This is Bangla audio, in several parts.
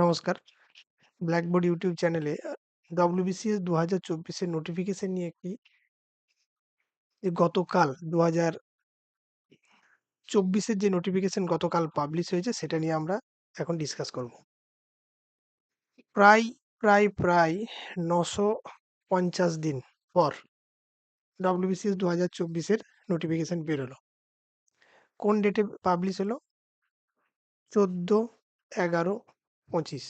নমস্কার। ব্ল্যাকবোর্ড ইউটিউব চ্যানেলে WBCS ২০২৪ এর নোটিফিকেশন নিয়ে একটি গতকাল ২০২৪ এর যে নোটিফিকেশন গতকাল পাবলিশ হয়েছে সেটা নিয়ে আমরা এখন ডিসকাস করব। প্রায় ৯৫০ দিন পর WBCS ২০২৪ এর নোটিফিকেশন বেরোলো। কোন ডেটে পাবলিশ হলো? ১৪/১১/২৫।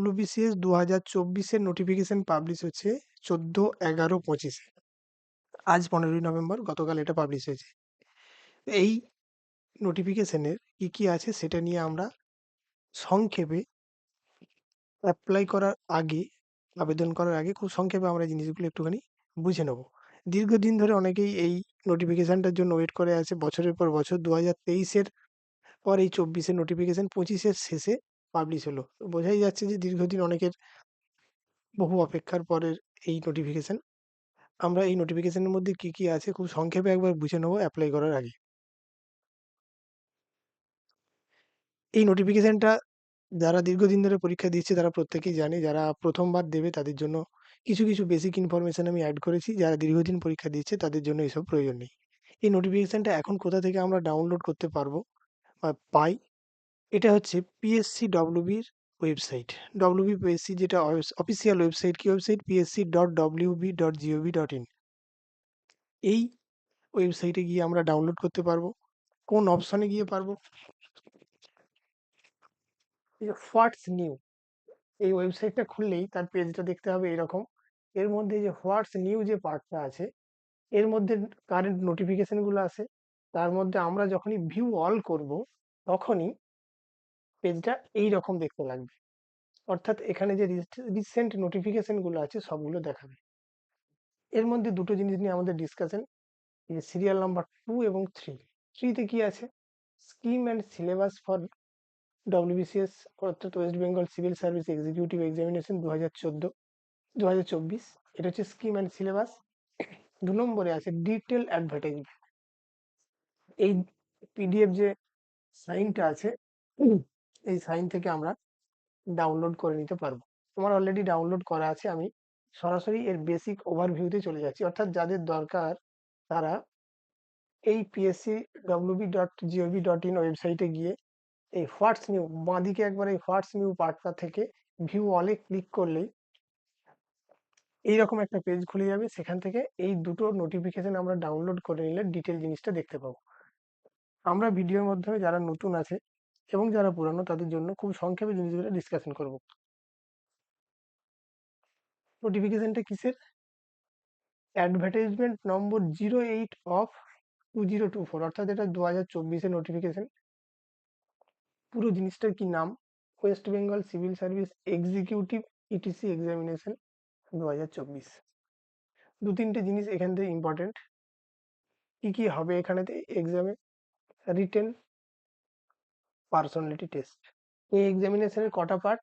WBCS ২০২৪ এর নোটিফিকেশন পাবলিশ হচ্ছে ১৪/১১/২৫ এ। আজ ১৫ই নভেম্বর, গতকাল এটা পাবলিশ হয়েছে। এই নোটিফিকেশনের কি আছে সেটা নিয়ে আমরা সংক্ষেপে অ্যাপ্লাই করার আগে, আবেদন করার আগে খুব সংক্ষেপে আমরা জিনিসগুলো একটুখানি বুঝে নেব। দীর্ঘদিন ধরে অনেকেই এই নোটিফিকেশনটার জন্য ওয়েট করে আছে বছরের পর বছর। ২০২৩ এর পর এই ২৪ এর নোটিফিকেশন ২৫ এর শেষে পাবলিশ হলো। তো বোঝাই যাচ্ছে যে দীর্ঘদিন অনেকের বহু অপেক্ষার পরের এই নোটিফিকেশন। আমরা এই নোটিফিকেশনের মধ্যে কি আছে খুব সংক্ষেপে একবার বুঝে নেব অ্যাপ্লাই করার আগে। এই নোটিফিকেশনটা যারা দীর্ঘদিন ধরে পরীক্ষা দিচ্ছে তারা প্রত্যেকেই জানে। যারা প্রথমবার দেবে তাদের জন্য কিছু বেসিক ইনফরমেশন আমি এড করেছি। যারা দীর্ঘদিন পরীক্ষা দিচ্ছে তাদের জন্য এসব প্রয়োজন নেই। এই নোটিফিকেশনটা এখন কোথা থেকে আমরা ডাউনলোড করতে পারবো বা পাই? এটা হচ্ছে PSCWB'র ওয়েবসাইট। WBPSC যেটা অফিসিয়াল ওয়েবসাইট, কি ওয়েবসাইট? psc.wb.gov.in। এই ওয়েবসাইটে গিয়ে আমরা ডাউনলোড করতে পারবো। কোন অপশনে গিয়ে পারবো? এই যে হোয়াটস নিউ, এই ওয়েবসাইটটা খুললেই তার পেজটা দেখতে হবে এরকম। এর মধ্যে যে হোয়াটস নিউ যে পার্টটা আছে, এর মধ্যে কারেন্ট নোটিফিকেশন গুলো আছে। তার মধ্যে আমরা যখনই ভিউ অল করব তখনই পেজটা এই রকম দেখতে লাগবে। অর্থাৎ এখানে যে রিসেন্ট নোটিফিকেশন গুলো আছে সবগুলো দেখাবে। এর মধ্যে দুটো জিনিস নিয়ে আমাদের ডিসকাশন, যে সিরিয়াল নাম্বার 2 এবং 3। 3 তে কি আছে? Scheme and syllabus for WBCS অর্থাৎ West Bengal civil service executive examination ২০২৪। এটা হচ্ছে স্কিম অ্যান্ড সিলেবাস। ২ নম্বরে আছে ডিটেল অ্যাডভার্টাইজমেন্ট। এই PDF যে সাইনটা আছে, এই সাইন থেকে আমরা ডাউনলোড করে নিতে পারবো। আমার অলরেডি ডাউনলোড করা আছে। আমি সরাসরি এর বেসিক ওভারভিউতে চলে যাচ্ছি। অর্থাৎ যাদের দরকার তারা এই pscwb.gov.in ওয়েবসাইটে গিয়ে এই হোয়াটস নিউ, বাঁদিকে একবার এই হোয়াটস নিউ পার্টটা থেকে ভিউ অলে ক্লিক করলেই এইরকম একটা পেজ খুলে যাবে। সেখান থেকে এই দুটো নোটিফিকেশন আমরা ডাউনলোড করে নিলে ডিটেল জিনিসটা দেখতে পাবো। আমরা ভিডিওর মাধ্যমে যারা নতুন আছে এবং যারা পুরানো তাদের জন্য খুব সংক্ষেপে জিনিসগুলো ডিসকাশন করব। নোটিফিকেশনটা কিসের? অ্যাডভার্টাইজমেন্ট নম্বর 08/2024, অর্থাৎ এটা 2024 নোটিফিকেশন। পুরো জিনিসটার কি নাম? West Bengal civil service executive etc examination 2024। দু তিনটে জিনিস এখান থেকে ইম্পর্টেন্ট। কি হবে এখানেতে এক্সামে? Written, personality test. এই এক্সামিনেশনের কটা পার্ট?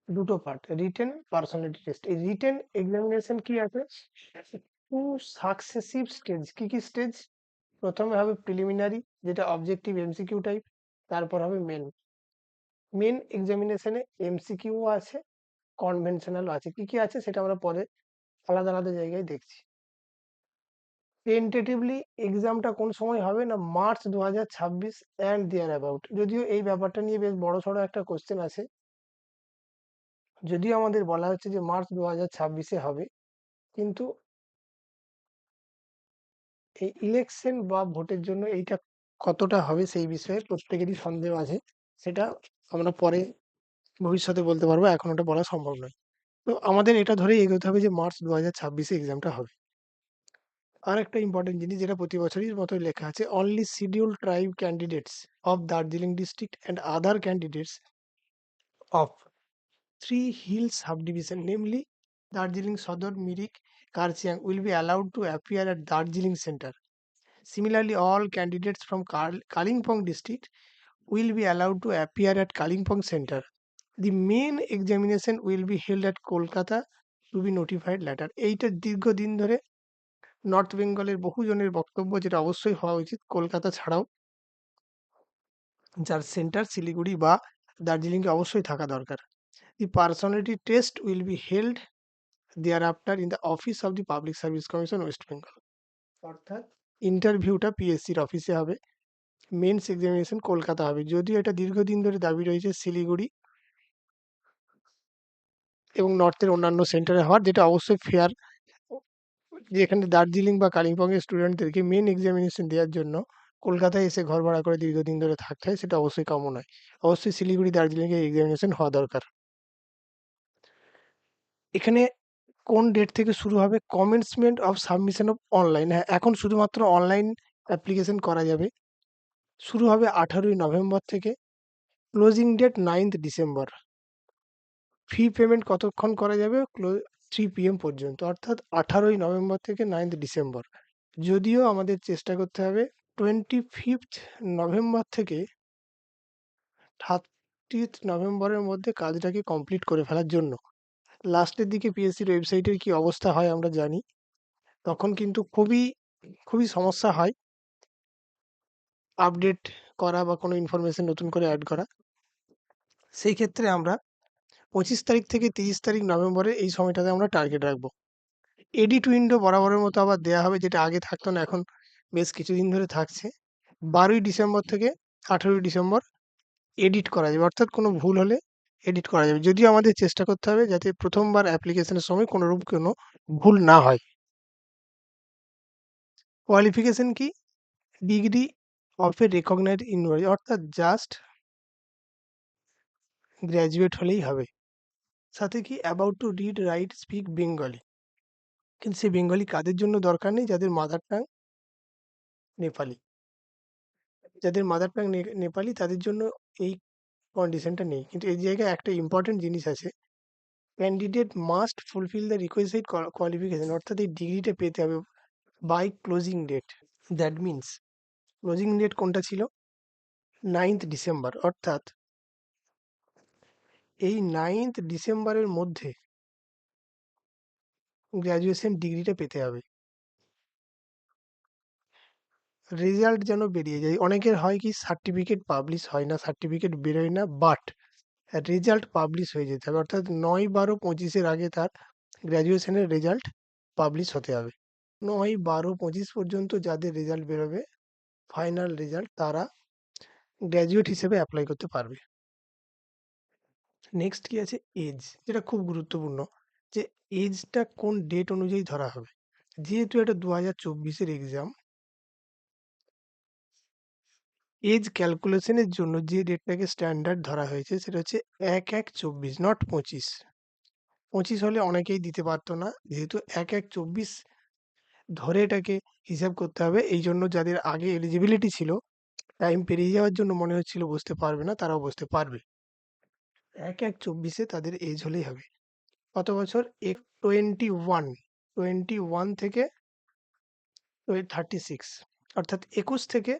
দুটো পার্ট, রিটেন, পার্সোনালিটি টেস্ট। এই রিটেন এক্সামিনেশন কি আছে? Two successive stage. কি স্টেজ? প্রথমে হবে প্রিলিমিনারি, যেটা অবজেক্টিভ MCQ টাইপ। তারপর হবে মেন। মেন এক্সামিনেশনে MCQ আছে, কনভেনশনাল আছে। কি আছে সেটা আমরা পরে আলাদা আলাদা জায়গায় দেখছি। টেন্টেটিভলি এক্সামটা কোন সময় হবে? না, মার্চ 2026 অ্যান্ড দেয়ার অ্যাবাউট। যদিও এই ব্যাপারটা নিয়ে বেশ বড়সড় একটা কোশ্চেন আছে। যদিও আমাদের বলা হচ্ছে যে মার্চ 2026-এ হবে, কিন্তু এই ইলেকশন বা ভোটের জন্য এইটা কতটা হবে সেই বিষয়ে প্রত্যেকেরই সন্দেহ আছে। সেটা আমরা পরে ভবিষ্যতে বলতে পারবো, এখন ওটা বলা সম্ভব নয়। তো আমাদের এটা ধরেই এগোতে হবে যে মার্চ 2026-এ এক্সামটা হবে। আর একটা ইম্পর্টেন্ট জিনিস যেটা প্রতি বছরই মতোই লেখা আছে, only schedule tribe candidates of Darjeeling district and other candidates of 3 hill subdivision, namely Darjeeling, Sodor, Mirik, Karchiang, will be allowed to appear at Darjeeling Center. Similarly, all candidates from Kalimpong district will be allowed to appear at Kalimpong Center. The main examination will be held at Kolkata to be notified later. এইটা দীর্ঘদিন ধরে নর্থ বেঙ্গলের বহুজনের বক্তব্য, যেটা অবশ্যই হওয়া উচিত কলকাতা ছাড়াও, যার সেন্টার শিলিগুড়ি বা দার্জিলিংয়ে অবশ্যই থাকা দরকার। The personality test will be held thereafter in the office of the Public Service Commission, West Bengal. অর্থাৎ ইন্টারভিউটা পিএসসির অফিসে হবে। মেন্স এক্সামিনেশন কলকাতা হবে। যদিও এটা দীর্ঘদিন ধরে দাবি রয়েছে শিলিগুড়ি এবং নর্থের অন্যান্য সেন্টারে হওয়ার, যেটা অবশ্যই ফেয়ার। যেখানে দার্জিলিং বা কালিম্পংয়ের স্টুডেন্টদেরকে মেন এক্সামিনেশন দেওয়ার জন্য কলকাতায় এসে ঘর ভাড়া করে দীর্ঘদিন ধরে থাকতে হয়, সেটা অবশ্যই কাম্য নয়। অবশ্যই শিলিগুড়ি, দার্জিলিংয়ে এক্সামিনেশন হওয়া দরকার। এখানে কোন ডেট থেকে শুরু হবে? Commencement of submission of online. হ্যাঁ, এখন শুধুমাত্র অনলাইন অ্যাপ্লিকেশন করা যাবে। শুরু হবে 18ই নভেম্বর থেকে। Closing date 9th December. Fee payment কতক্ষণ করা যাবে? 3 PM পর্যন্ত, অর্থাৎ 18ই নভেম্বর থেকে 9th ডিসেম্বর। যদিও আমাদের চেষ্টা করতে হবে 25th নভেম্বর থেকে 30th নভেম্বরের মধ্যে কাজটাকে কমপ্লিট করে ফেলার জন্য। লাস্টের দিকে পিএসসির ওয়েবসাইটের কি অবস্থা হয় আমরা জানি। তখন কিন্তু খুবই সমস্যা হয় আপডেট করা বা কোনো ইনফরমেশন নতুন করে অ্যাড করা। সেই ক্ষেত্রে আমরা 25 তারিখ থেকে 30 তারিখ নভেম্বরের এই সময়টাতে আমরা টার্গেট রাখবো। এডিট উইন্ডো বরাবরের মতো আবার দেয়া হবে, যেটা আগে থাকতো না, এখন বেশ কিছুদিন ধরে থাকছে। 12ই ডিসেম্বর থেকে 18ই ডিসেম্বর এডিট করা যাবে, অর্থাৎ কোনো ভুল হলে এডিট করা যাবে। যদিও আমাদের চেষ্টা করতে হবে যাতে প্রথমবার অ্যাপ্লিকেশনের সময় কোনোরূপ কোনো ভুল না হয়। কোয়ালিফিকেশন কি? Degree of A recognized university, অর্থাৎ জাস্ট গ্র্যাজুয়েট হলেই হবে। সাথে কি about to read, right, speak Bengali. কিন্তু সেই বেঙ্গলি কাদের জন্য দরকার নেই? যাদের মাদার টাং নেপালি। যাদের মাদার টাং নেপালি তাদের জন্য এই কন্ডিশনটা নেই। কিন্তু এই জায়গায় একটা ইম্পর্টেন্ট জিনিস আছে। Candidate must fulfil the requisite qualification, অর্থাৎ এই ডিগ্রিটা পেতে হবে by closing date. That means closing date কোনটা ছিল? 9th ডিসেম্বর, অর্থাৎ এই 9th ডিসেম্বরের মধ্যে গ্র্যাজুয়েশন ডিগ্রিটা পেতে হবে। রেজাল্ট যেন বেরিয়ে যায়। অনেকের হয় কি সার্টিফিকেট পাবলিশ হয় না, সার্টিফিকেট বেরোয় না, বাট রেজাল্ট পাবলিশ হয়ে যেতে হবে। অর্থাৎ 9/12/25 আগে তার গ্র্যাজুয়েশনের রেজাল্ট পাবলিশ হতে হবে। 9/12/25 পর্যন্ত যাদের রেজাল্ট বেরোবে, ফাইনাল রেজাল্ট, তারা গ্র্যাজুয়েট হিসেবে অ্যাপ্লাই করতে পারবে। নেক্সট কি আছে? এজ, যেটা খুব গুরুত্বপূর্ণ, যে এজটা কোন ডেট অনুযায়ী ধরা হবে। যেহেতু এটা 2024-এর এক্সাম, এজ ক্যালকুলেশনের জন্য যে ডেটটাকে স্ট্যান্ডার্ড ধরা হয়েছে সেটা হচ্ছে 1/1/24, নট 25। 25 হলে অনেকেই দিতে পারতো না, যেহেতু 1/1/24 ধরে এটাকে হিসাব করতে হবে। এই জন্য যাদের আগে এলিজিবিলিটি ছিল, টাইম পেরিয়ে যাওয়ার জন্য মনে হচ্ছিল বসতে পারবে না, তারাও বসতে পারবে। 1/1/24 তাদের এজ হলেই হবে। কত বছর? 21, 21 থেকে 36, অর্থাৎ 21 থেকে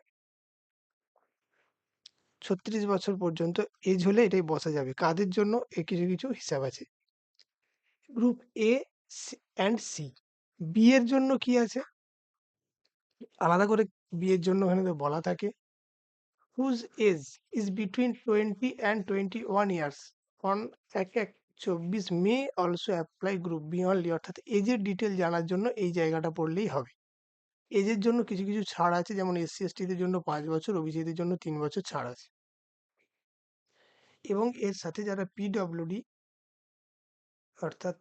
36 বছর পর্যন্ত এজ হলে এটাই বসা যাবে। কাদের জন্য? কিছু হিসাব আছে। Group A and C. B এর জন্য কি আছে? আলাদা করে বি এর জন্য এখানে তো বলা থাকে, whose age is between 20 and 21 years on 1/1/24 may also apply group B only, অর্থাৎ এজের ডিটেল জানার জন্য এই জায়গাটা পড়লেই হবে। এজের জন্য কিছু ছাড় আছে, যেমন এসসি এসটিদের জন্য 5 বছর, ওবিসিদের জন্য 3 বছর ছাড় আছে। এবং এর সাথে যারা পিডব্লিউডি, অর্থাৎ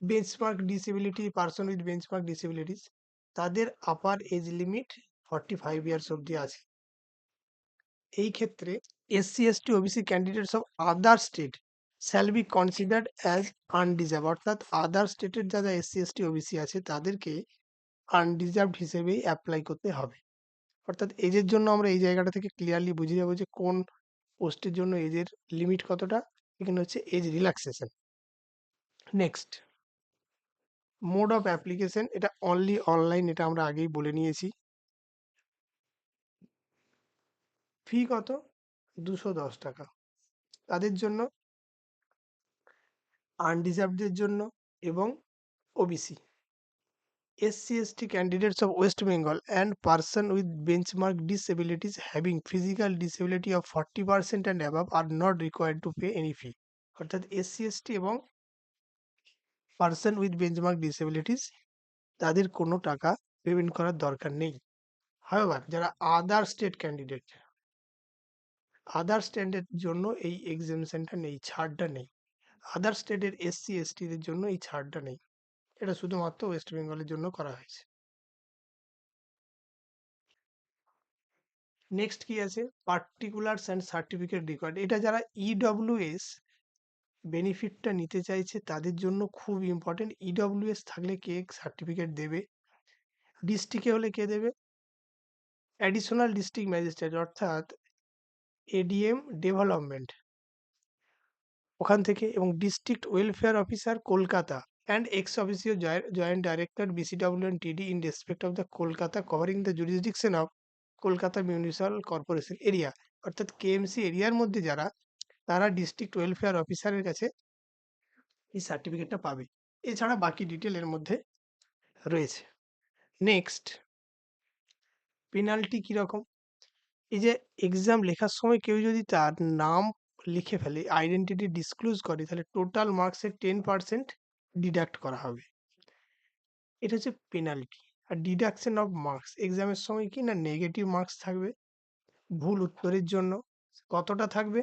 benchmark disability, person with benchmark disabilities, তাদের আপার এজ লিমিট 45 ইয়ার্স অবধি আছে। এই ক্ষেত্রে SC ST OBC candidates of other state shall be considered as আনডিজার্ভ, অর্থাৎ আদার স্টেটের যারা এসসি এসটি ওবিসি আছে তাদেরকে আনডিজার্ভড হিসেবেই অ্যাপ্লাই করতে হবে। অর্থাৎ এজের জন্য আমরা এই জায়গাটা থেকে ক্লিয়ারলি বুঝে যাবো যে কোন পোস্টের জন্য এজের লিমিট কতটা। এখানে হচ্ছে age relaxation. Next, mode of application, এটা অনলি অনলাইন, এটা আমরা আগেই বলে নিয়েছি। ফি কত? 210 টাকা। তাদের জন্য, আনডিজার্ভদের জন্য এবং OBC. SC/ST candidates of West Bengal and person with benchmark disabilities having physical disability of 40% and above are not required to pay any fee. অর্থাৎ SC/ST এবং পার্সন উইথ বেঞ্চমার্ক ডিসেবিলিটিস তাদের কোনো টাকা পেমেন্ট করার দরকার নেই। হাওয়েভার যারা আদার স্টেটের জন্য এই এক্সেমশনটা নেই, ছাড়টা নেই। আদার স্টেটের SC/STদের জন্য এই ছাড়টা নেই। এটা শুধুমাত্র ওয়েস্ট বেঙ্গলের জন্য করা হয়েছে। নেক্সট কি আছে? পার্টিকুলারস অ্যান্ড সার্টিফিকেট রিকোয়ার্ড। এটা যারা EWS বেনিফিটটা নিতে চাইছে তাদের জন্য খুব ইম্পর্টেন্ট। EWS থাকলে কে সার্টিফিকেট দেবে? ডিস্ট্রিক্টে হলে কে দেবে? অ্যাডিশনাল ডিস্ট্রিক্ট ম্যাজিস্ট্রেট অর্থাৎ ADM ডেভেলপমেন্ট ওখান থেকে, এবং district welfare officer Kolkata and x officio joint director BCW and TD in respect of the Kolkata covering the jurisdiction of Kolkata municipal corporation area. অর্থাৎ KMC এরিয়ার মধ্যে যারা, তারা ডিস্ট্রিক্ট ওয়েলফেয়ার অফিসারের কাছে এই সার্টিফিকেটটা পাবে। এছাড়া বাকি ডিটেল এর মধ্যে রয়েছে। নেক্সট, পেনাল্টি কিরকম? এই যে এক্সাম লেখার সময় কেউ যদি তার নাম লিখে ফেলে, আইডেন্টিটি ডিসক্লোজ করে, তাহলে টোটাল মার্কসের 10% ডিডাক্ট করা হবে। এটা হচ্ছে পেনাল্টি। আর ডিডাকশন অফ মার্কস এক্সামের সময় কি না, নেগেটিভ মার্কস থাকবে ভুল উত্তরের জন্য। কতটা থাকবে,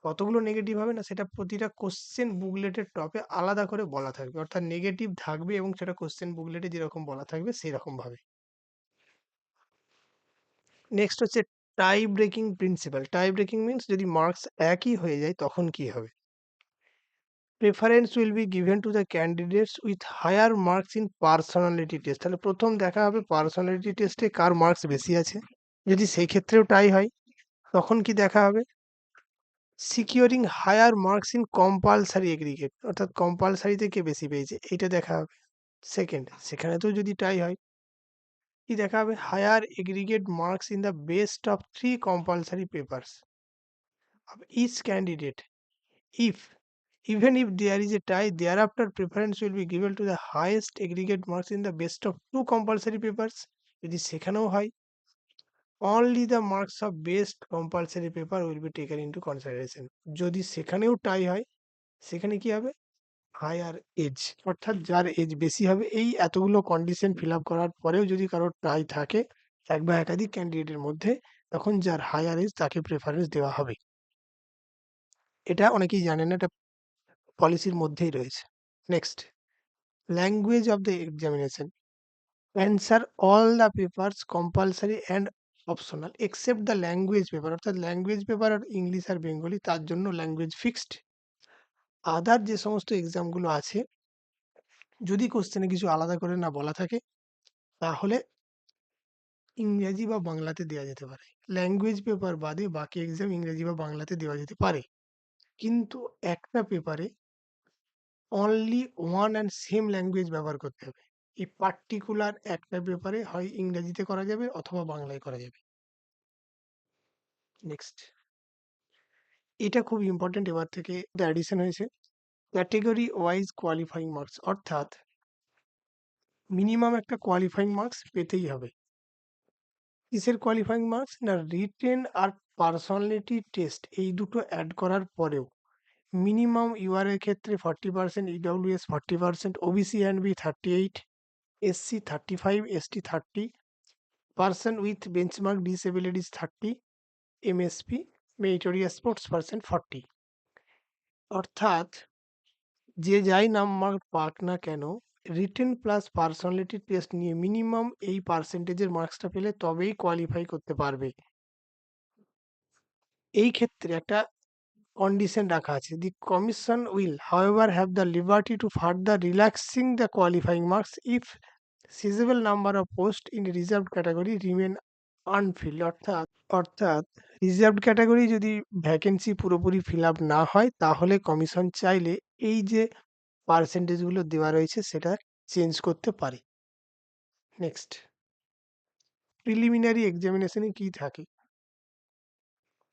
কতগুলো নেগেটিভ হবে না, সেটা প্রতিটা কোশ্চেন বুকলেটের টপে আলাদা করে বলা থাকবে। অর্থাৎ নেগেটিভ থাকবে এবং সেটা কোশ্চেন বুকলেটে যেরকম বলা থাকবে সেরকম ভাবে। নেক্সট হচ্ছে tie breaking principle. Tie breaking means যদি মার্কস একই হয়ে যায় তখন কি হবে? Preference will be given to the candidates with higher marks in personality test. তাহলে প্রথম দেখা হবে পার্সোনালিটি টেস্টে কার মার্কস বেশি আছে। যদি সেই ক্ষেত্রেও টাই হয় তখন কি দেখা হবে? Securing higher marks in compulsory aggregate, অর্থাৎ কম্পালসারিতে কে বেশি পেয়েছে এইটা দেখা হবে। সেকেন্ড, সেখানেতেও যদি টাই হয় কি দেখা হবে? Higher aggregate marks in the best of 3 compulsory papers of each candidate. If even if there is a tie, thereafter preference will be given to the highest aggregate marks in the best of 2 compulsory papers. যদি সেখানেও হয়, only the marks of best compulsory paper will be taken into consideration. যদি সেখানেও টাই হয়, সেখানে কি হবে? হায়ার এজ, অর্থাৎ যার এজ বেশি হবে। এই এতগুলো কন্ডিশন ফিল আপ করার পরেও যদি কারোর টাই থাকে এক বা একাধিক ক্যান্ডিডেটের মধ্যে, তখন যার হায়ার এজ তাকে প্রেফারেন্স দেওয়া হবে। এটা অনেকেই জানে না, এটা পলিসির মধ্যেই রয়েছে। Next, language of the examination. Answer all the papers compulsory and optional except the language paper. অর্থাৎ ল্যাঙ্গুয়েজ পেপার আর ইংলিশ আর বেঙ্গলি তার জন্য ল্যাঙ্গুয়েজ ফিক্সড। আদার যে সমস্ত এক্সামগুলো আছে, যদি কোশ্চেনে কিছু আলাদা করে না বলা থাকে তাহলে ইংরেজি বা বাংলাতে দেওয়া যেতে পারে। ল্যাঙ্গুয়েজ পেপার বাদে বাকি এক্সাম ইংরেজি বা বাংলাতে দেওয়া যেতে পারে, কিন্তু একটা পেপারে only one and same language ব্যবহার করতে হবে। এই পার্টিকুলার একটা পেপারে হয় ইংরেজিতে করা যাবে অথবা বাংলায় করা যাবে। নেক্সট, এটা খুব ইম্পর্টেন্ট, এবার থেকে অ্যাডিশন হয়েছে ক্যাটেগরি ওয়াইজ কোয়ালিফাইং মার্কস। অর্থাৎ মিনিমাম একটা কোয়ালিফাইং মার্কস পেতেই হবে। কিসের কোয়ালিফাইং মার্কস? না, রিটেন আর পার্সোনালিটি টেস্ট এই দুটো অ্যাড করার পরেও মিনিমাম ইউআর এর ক্ষেত্রে 40%, EWS 40%, OBC and B 38, SC 35, ST 30, person with benchmark disabilities 30, MSP meritorious sports person 40। অর্থাৎ যে যাই নাম্বার পাক না কেন, রিটেন প্লাস পার্সোনালিটি টেস্ট নিয়ে মিনিমাম এই পার্সেন্টেজের মার্কসটা পেলে তবেই কোয়ালিফাই করতে পারবে। এই ক্ষেত্রে একটা কন্ডিশন রাখা আছে, the commission will however have the liberty to further relaxing the qualifying marks if sizeable number of post in reserved category remain unfilled. অর্থাৎ রিজার্ভড ক্যাটাগরি যদি ভ্যাকেন্সি পুরোপুরি ফিল আপ না হয় তাহলে কমিশন চাইলে এই যে পার্সেন্টেজগুলো দেওয়া রয়েছে সেটা চেঞ্জ করতে পারে। নেক্সট, প্রিলিমিনারি এক্সামিনেশনে কি থাকে?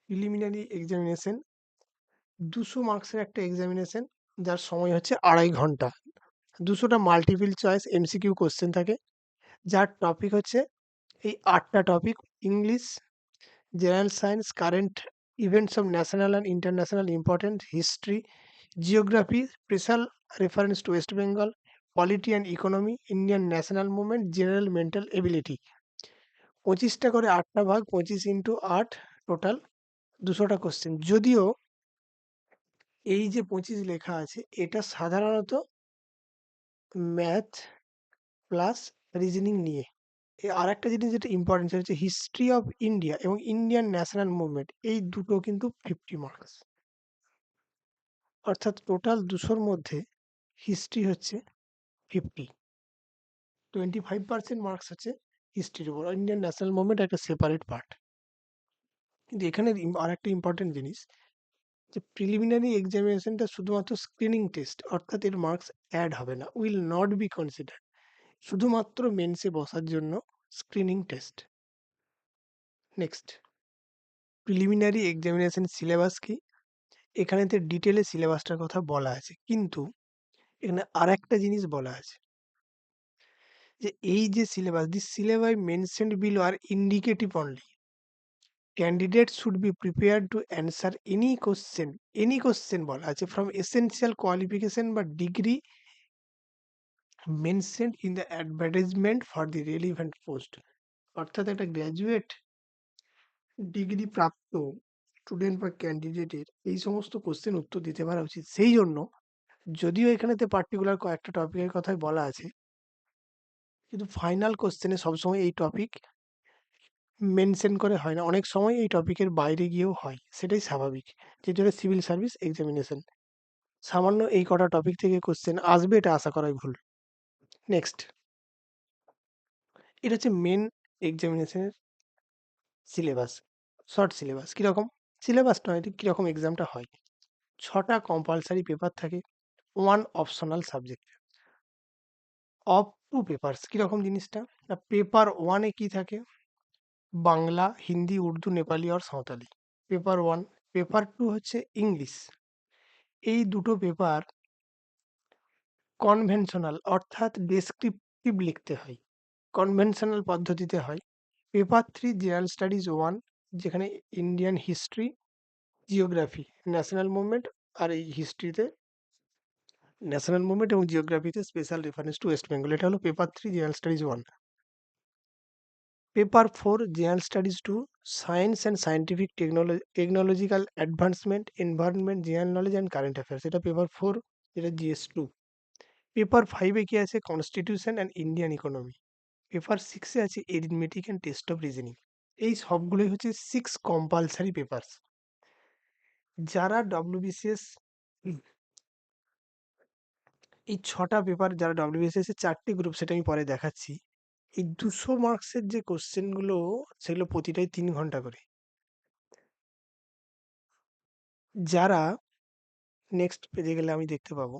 প্রিলিমিনারি এক্সামিনেশন 200 মার্কসের একটা এক্সামিনেশন, যার সময় হচ্ছে 2.5 ঘন্টা। 200টা মাল্টিপল চয়েস এমসিকিউ কোশ্চেন থাকে, যার টপিক হচ্ছে এই 8টা topic: English, general science, current events of national and international important, history, geography, special reference to West Bengal, polity and economy, Indian national movement, general mental ability. 25টা করে 8টা ভাগ, 25 ইন্টু 8, টোটাল 200টা কোশ্চেন। যদিও এই যে 25 লেখা আছে, এটা সাধারণত ম্যাথ প্লাস রিজনিং নিয়ে। আরেকটা জিনিস যেটা ইম্পর্টেন্ট, সেটা হচ্ছে হিস্ট্রি অফ ইন্ডিয়া এবং ইন্ডিয়ান ন্যাশনাল মুভমেন্ট, এই দুটো কিন্তু 50 মার্কস। অর্থাৎ টোটাল 200-র মধ্যে হিস্ট্রি হচ্ছে 50, 25% মার্কস হচ্ছে হিস্ট্রির উপর। ইন্ডিয়ান ন্যাশনাল মুভমেন্ট একটা সেপারেট পার্ট। কিন্তু এখানে আরেকটা ইম্পর্টেন্ট জিনিস, যে প্রিলিমিনারি এক্সামিনেশনটা শুধুমাত্র স্ক্রিনিং টেস্ট, অর্থাৎ এর মার্কস অ্যাড হবে না, উইল নট বি কনসিডার। শুধুমাত্র মেন্সে বসার জন্য screening test. Next, preliminary examination syllabus কি? এখানেতে ডিটেলে সিলেবাসটার কথা বলা আছে, কিন্তু এখানে আরেকটা জিনিস বলা আছে, যে এই যে syllabus, this syllabi mentioned below are indicative only. Candidates should be prepared to answer any question বলা আছে from essential qualification বা degree mentioned in the advertisement for the relevant post. অর্থাৎ একটা গ্র্যাজুয়েট ডিগ্রি প্রাপ্ত স্টুডেন্ট বা ক্যান্ডিডেটের এই সমস্ত কোশ্চেন উত্তর দিতে পারা উচিত। সেই জন্য যদিও এখানেতে পার্টিকুলার কয়েকটা টপিকের কথাই বলা আছে, কিন্তু ফাইনাল কোশ্চেনে সবসময় এই টপিক মেনশন করে হয় না, অনেক সময় এই টপিকের বাইরে গিয়েও হয়, সেটাই স্বাভাবিক, যেটা হলো সিভিল সার্ভিস এক্সামিনেশন। সামান্য এই কটা টপিক থেকে কোশ্চেন আসবে, এটা আশা করাই ভুল। নেক্সট, এটা হচ্ছে মেন এক্সামিনেশনের সিলেবাস, শর্ট সিলেবাস। কীরকম সিলেবাস নয়, এটা কীরকম এক্সামটা হয়। 6টা কম্পালসারি পেপার থাকে, 1 অপশনাল সাবজেক্ট, অপ টু পেপারস। কীরকম জিনিসটা, না পেপার 1-এ কী থাকে, বাংলা, হিন্দি, উর্দু, নেপালি আর সাঁওতালি, পেপার 1। পেপার 2 হচ্ছে ইংলিশ। এই দুটো পেপার কনভেনশনাল, অর্থাৎ ডেসক্রিপটিভ লিখতে হয়, কনভেনশনাল পদ্ধতিতে হয়। পেপার 3 জেনারেল স্টাডিজ 1, যেখানে Indian history, geography, national movement, আর এই হিস্ট্রিতে ন্যাশনাল মুভমেন্ট এবং জিওগ্রাফিতে special reference to West Bengal. এটা হলো paper 3 general studies 1। Paper 4 general studies 2, science and scientific technological advancement, environment, general knowledge and current affairs. এটা পেপার 4, যেটা জিএস 2। পেপার 5-এ কি আছে, constitution and Indian economy. Paper 6-এ আছে arithmetic and test of reasoning. এই সবগুলোই হচ্ছে 6 কম্পালসারি পেপারস। যারা ডব্লিউবিসিএস, এই 6টা পেপার যারা ডব্লিউবিসিএস এর 4টে গ্রুপ, সেটা আমি পরে দেখাচ্ছি। এই 200 মার্কসের যে কোশ্চেনগুলো, সেগুলো প্রতিটাই 3 ঘন্টা করে। যারা নেক্সট পেজে গেলে আমি দেখতে পাবো,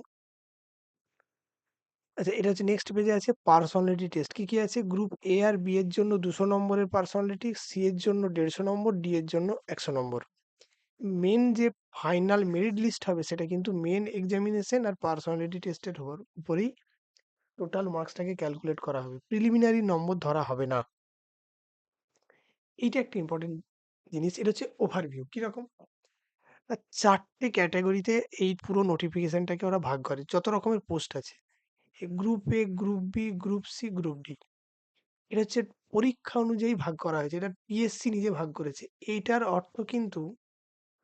আচ্ছা এটা হচ্ছে নেক্সট পেজে আছে পার্সোনালিটি টেস্ট। কি কি আছে, গ্রুপ এ আর বি এর জন্য 200 নম্বরের পার্সোনালিটি, সি এর জন্য 150 নম্বর, ডি এর জন্য 100 নম্বর। মেন যে ফাইনাল মেরিট লিস্ট হবে, সেটা কিন্তু মেন এক্সামিনেশন আর পার্সোনালিটি টেস্টের উপরেই টোটাল মার্কসটাকে ক্যালকুলেট করা হবে, প্রিলিমিনারি নম্বর ধরা হবে না। এইটা একটা ইম্পর্টেন্ট জিনিস। এটা হচ্ছে ওভারভিউ। কিরকম, 4টে ক্যাটাগরিতে এই পুরো নোটিফিকেশনটাকে ওরা ভাগ করে, যত রকমের পোস্ট আছে, group A, group B, group C, group D. এটা হচ্ছে পরীক্ষা অনুযায়ী ভাগ করা হয়েছে, এটা পিএসসি নিজে ভাগ করেছে। এইটার অর্থ কিন্তু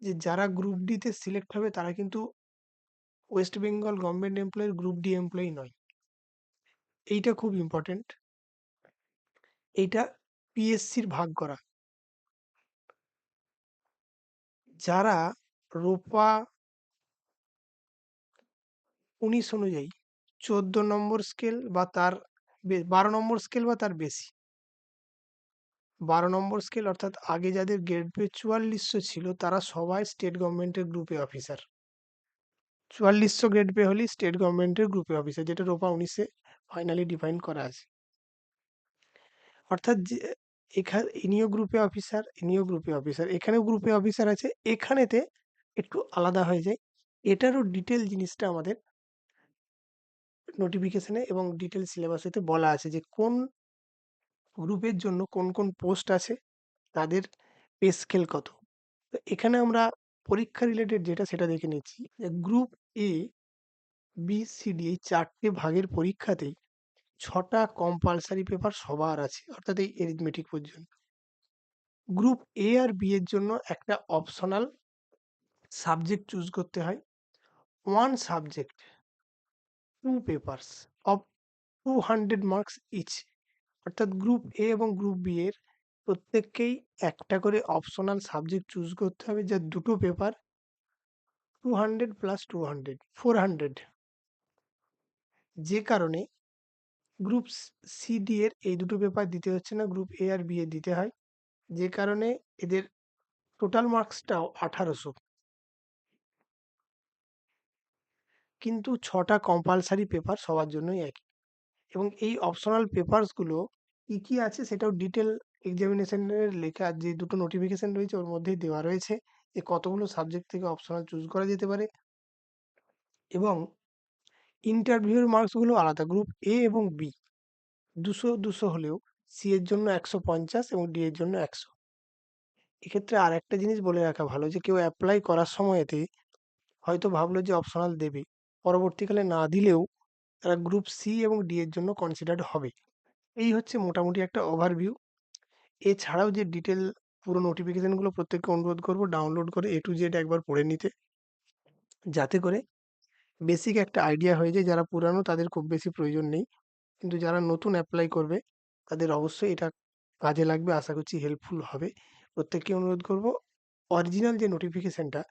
যে যারা গ্রুপ ডিতে সিলেক্ট হবে, তারা কিন্তু ওয়েস্ট বেঙ্গল গভর্নমেন্ট এমপ্লয়ির গ্রুপ ডি এমপ্লয়ি নয়। এইটা খুব ইম্পর্টেন্ট, এইটা পিএসসির ভাগ করা। যারা রোপা 19 অনুযায়ী 14 নম্বর স্কেল বা তার 12 নম্বর স্কেল বা তার বেশি, 12 নম্বর স্কেল অর্থাৎ আগে যাদের গ্রেড পে 4400 ছিল, তারা সবাই স্টেট গভর্নমেন্টের গ্রুপে অফিসার। 4400 গ্রেড পে হলেই স্টেট গভর্নমেন্টের গ্রুপে অফিসার, যেটা রোপা 19-এ ফাইনালি ডিফাইন করা আছে। অর্থাৎ যে ইনিও গ্রুপে অফিসার, ইনিও গ্রুপে অফিসার, এখানেও গ্রুপে অফিসার আছে, এখানেতে একটু আলাদা হয়ে যায়। এটারও ডিটেল জিনিসটা আমাদের নোটিফিকেশনে এবং ডিটেইল সিলেবাসেতে বলা আছে যে কোন গ্রুপের জন্য কোন, কোন পোস্ট আছে, তাদের পে স্কেল কত। তো এখানে আমরা পরীক্ষা রিলেটেড যেটা সেটা দেখে নিচ্ছি যে group A, B, C, D এই ৪ টে ভাগের পরীক্ষাতেই ৬ টা কম্পালসারি পেপার সবার আছে। অর্থাৎ এই এরিথমেটিক পর্যন্ত। গ্রুপ এ আর বি এর জন্য একটা অপশনাল সাবজেক্ট চুজ করতে হয়। 1 subject, 2 papers of 200 marks each. অর্থাৎ গ্রুপ এ এবং গ্রুপ বি এর প্রত্যেককেই একটা করে অপশনাল সাবজেক্ট চুজ করতে হবে, যার দুটো পেপার 200 প্লাস 200 400। যে কারণে গ্রুপ সি ডি এর এই দুটো পেপার দিতে হচ্ছে না, গ্রুপ এ আর বি এর দিতে হয়। যে কারণে এদের টোটাল মার্কসটাও 1800। কিন্তু ৬ টা কম্পালসারি পেপার সবার জন্যই একই। এবং এই অপশনাল পেপারসগুলো কি, কি আছে সেটাও ডিটেইল এক্সামিনেশনের লেখা যে দুটো নোটিফিকেশন রয়েছে ওর মধ্যেই দেওয়া রয়েছে যে কতগুলো সাবজেক্ট থেকে অপশনাল চুজ করা যেতে পারে। এবং ইন্টারভিউর মার্কসগুলো আলাদা। গ্রুপ এ এবং বি ২০০ হলেও সি এর জন্য ১৫০ এবং ডি এর জন্য ১০০। এক্ষেত্রে আরেকটা জিনিস বলে রাখা ভালো যে কেউ এপ্লাই করার সময়তে হয়তো ভাবলো যে অপশনাল দেবে। পরবর্তীকালে না দিলেও তারা গ্রুপ সি এবং ডি এর জন্য কনসিডার্ড হবে। এই হচ্ছে মোটামুটি একটা ওভারভিউ। এছাড়াও যে ডিটেল পুরো নোটিফিকেশনগুলো প্রত্যেককে অনুরোধ করব ডাউনলোড করে A to Z একবার পড়ে নিতে। যাতে করে বেসিক একটা আইডিয়া হয়ে যায়। যারা পুরানো তাদের খুব বেশি প্রয়োজন নেই। কিন্তু যারা নতুন এপ্লাই করবে তাদের অবশ্যই এটা কাজে লাগবে। আশা করছি হেল্পফুল হবে। প্রত্যেককে অনুরোধ করব অরিজিনাল যে নোটিফিকেশনটা,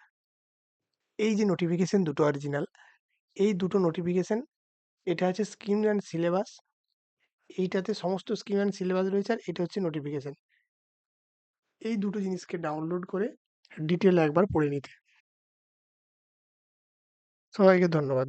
এই যে নোটিফিকেশন দুটো অরিজিনাল, এই দুটো নোটিফিকেশন এটা আছে স্কিম অ্যান্ড সিলেবাস। এইটাতে সমস্ত স্কিম অ্যান্ড সিলেবাস রয়েছে আর এটা হচ্ছে নোটিফিকেশন। এই দুটো জিনিসকে ডাউনলোড করে ডিটেল একবার পড়ে নিতে। সবাইকে ধন্যবাদ।